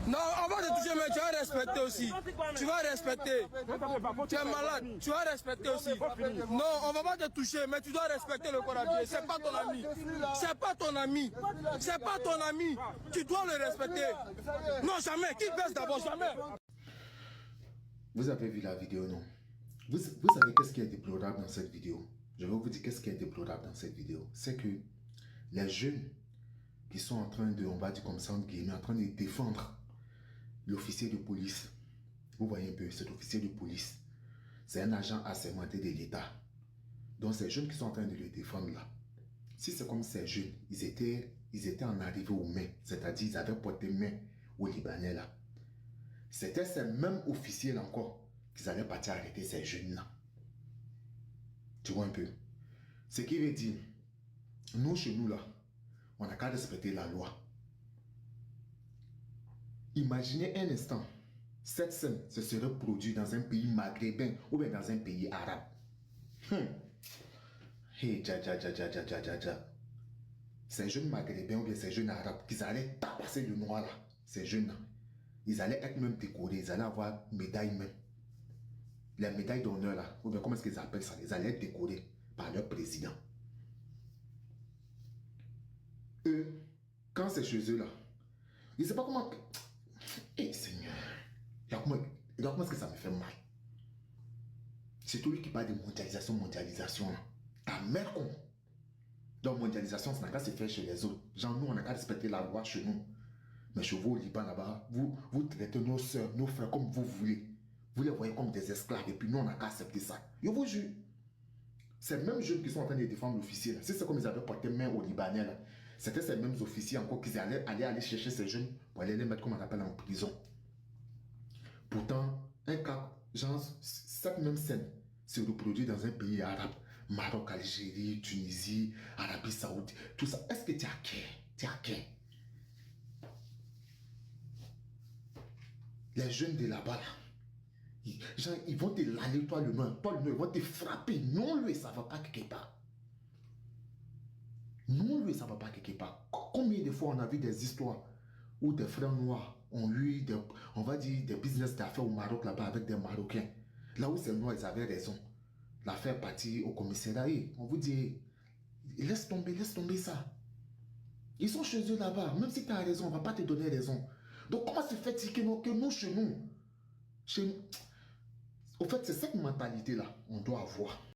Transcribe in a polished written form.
Non, on va te toucher, mais tu vas respecter aussi. Tu vas respecter. Tu es malade, tu vas respecter aussi. Non, on va pas te toucher, mais tu dois respecter le corps habillé. C'est pas ton ami. C'est pas ton ami. C'est pas ton ami. Tu dois le respecter. Non, jamais. Qui baisse d'abord, jamais. Vous avez vu la vidéo, non? Vous savez qu'est-ce qui est déplorable dans cette vidéo? Je vais vous dire qu'est-ce qui est déplorable dans cette vidéo. C'est que les jeunes qui sont en train de, on va dire comme ça, en train de défendre l'officier de police. Vous voyez un peu, cet officier de police, c'est un agent assermenté de l'État. Donc ces jeunes qui sont en train de le défendre là, si c'est comme ces jeunes, ils étaient en arrivée aux mains, c'est-à-dire ils avaient porté main aux Libanais là. C'était ces mêmes officiers là encore qu'ils allaient partir arrêter ces jeunes là. Tu vois un peu? Ce qui veut dire, nous chez nous là, on n'a qu'à respecter la loi. Imaginez un instant, cette scène se serait produite dans un pays maghrébin ou bien dans un pays arabe. Hey, ces jeunes maghrébins ou bien ces jeunes arabes, qu'ils allaient tabasser le noir là, ces jeunes là, ils allaient être même décorés, ils allaient avoir médailles même. Les médailles d'honneur là, ou bien comment est-ce qu'ils appellent ça, ils allaient être décorés par leur président. Eux, quand c'est chez eux là, ils ne savent pas comment... Eh Seigneur, regarde comment est-ce que ça me fait mal. C'est toi qui parle de mondialisation là. Ta mère con. Donc mondialisation, ça n'a qu'à se faire chez les autres. Genre nous, on n'a qu'à respecter la loi chez nous. Mais chez vous au Liban là-bas, vous traitez nos soeurs, nos frères comme vous voulez. Vous les voyez comme des esclaves et puis nous, on n'a qu'à accepter ça. Je vous jure. Ces mêmes jeunes qui sont en train de défendre l'officier là, c'est comme ils avaient porté main aux Libanais là. C'était ces mêmes officiers encore qui allaient aller chercher ces jeunes pour aller les mettre, comme on appelle, en prison. Pourtant, un cas, genre, cette même scène se reproduit dans un pays arabe. Maroc, Algérie, Tunisie, Arabie Saoudite, tout ça. Est-ce que tu as cœur? Tu as cœur? Les jeunes de là-bas, là, genre, ils vont te laver, toi le noir, ils vont te frapper. Non, lui, ça ne va pas quelque part. Non, lui, ça ne va pas quelque part. Combien de fois on a vu des histoires où des frères noirs ont eu, on va dire, des business d'affaires au Maroc là-bas avec des Marocains. Là où ces noirs, ils avaient raison. L'affaire partie au commissariat. On vous dit, laisse tomber ça. Ils sont chez eux là-bas. Même si tu as raison, on ne va pas te donner raison. Donc comment se fait-il que nous, chez nous, au fait, c'est cette mentalité-là qu'on doit avoir.